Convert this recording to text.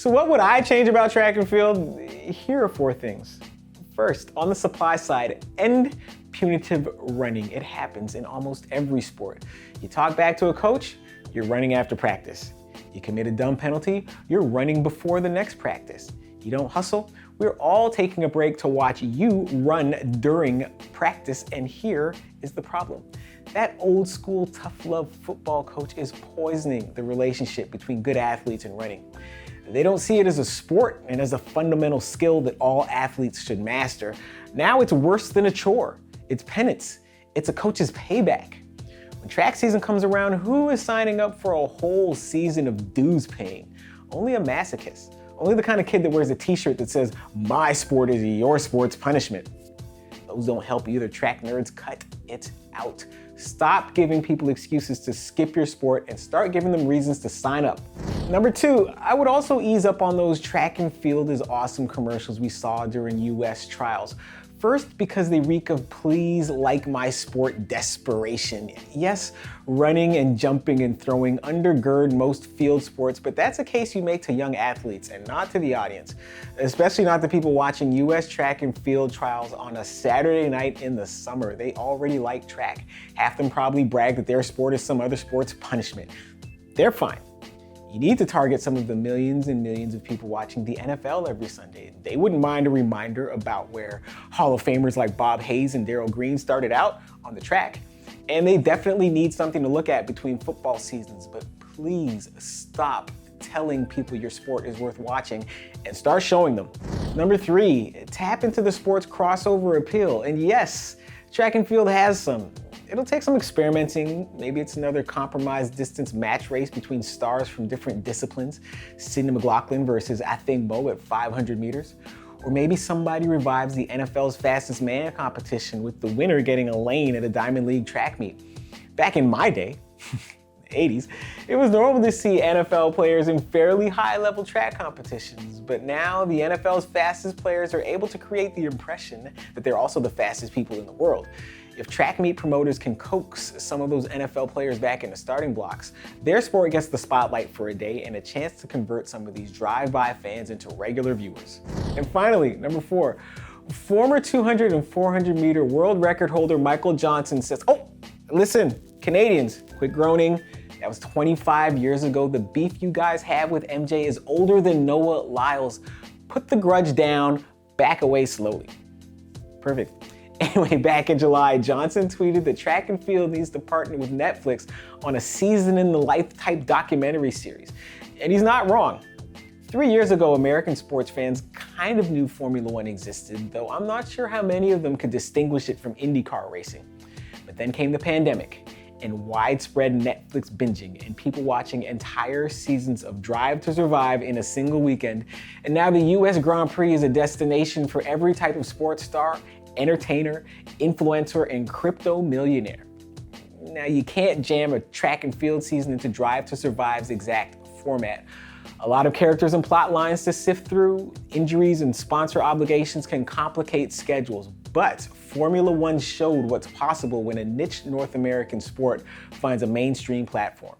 So what would I change about track and field? Here are 4 things. First, on the supply side, end punitive running. It happens in almost every sport. You talk back to a coach, you're running after practice. You commit a dumb penalty, you're running before the next practice. You don't hustle, we're all taking a break to watch you run during practice, and here is the problem. That old school tough love football coach is poisoning the relationship between good athletes and running. They don't see it as a sport and as a fundamental skill that all athletes should master. Now it's worse than a chore. It's penance. It's a coach's payback. When track season comes around, who is signing up for a whole season of dues paying? Only a masochist. Only the kind of kid that wears a t-shirt that says, "My sport is your sport's punishment." Those don't help either. Track nerds, cut it out. Stop giving people excuses to skip your sport and start giving them reasons to sign up. Number 2, I would also ease up on those track and field is awesome commercials we saw during US trials. First, because they reek of please like my sport desperation. Yes, running and jumping and throwing undergird most field sports, but that's a case you make to young athletes and not to the audience, especially not the people watching US track and field trials on a Saturday night in the summer. They already like track. Half them probably brag that their sport is some other sport's punishment. They're fine. You need to target some of the millions and millions of people watching the NFL every Sunday. They wouldn't mind a reminder about where Hall of Famers like Bob Hayes and Darryl Green started out on the track. And they definitely need something to look at between football seasons, but please stop telling people your sport is worth watching and start showing them. Number 3, tap into the sport's crossover appeal. And yes, track and field has some. It'll take some experimenting. Maybe it's another compromised distance match race between stars from different disciplines. Sidney McLaughlin versus Athing Mo at 500 meters. Or maybe somebody revives the NFL's fastest man competition with the winner getting a lane at a Diamond League track meet. Back in my day, the 80s, it was normal to see NFL players in fairly high-level track competitions, but now the NFL's fastest players are able to create the impression that they're also the fastest people in the world. If track meet promoters can coax some of those NFL players back into starting blocks, their sport gets the spotlight for a day and a chance to convert some of these drive-by fans into regular viewers. And finally, number 4, former 200 and 400 meter world record holder Michael Johnson says, "Oh, listen, Canadians, quit groaning. That was 25 years ago. The beef you guys have with MJ is older than Noah Lyles. Put the grudge down, back away slowly." Perfect. Anyway, back in July, Johnson tweeted that track and field needs to partner with Netflix on a season-in-the-life type documentary series. And he's not wrong. 3 years ago, American sports fans kind of knew Formula One existed, though I'm not sure how many of them could distinguish it from IndyCar racing. But then came the pandemic and widespread Netflix binging and people watching entire seasons of Drive to Survive in a single weekend. And now the US Grand Prix is a destination for every type of sports star, entertainer, influencer, and crypto millionaire. Now, you can't jam a track and field season into Drive to Survive's exact format. A lot of characters and plot lines to sift through. Injuries and sponsor obligations can complicate schedules, but Formula One showed what's possible when a niche North American sport finds a mainstream platform.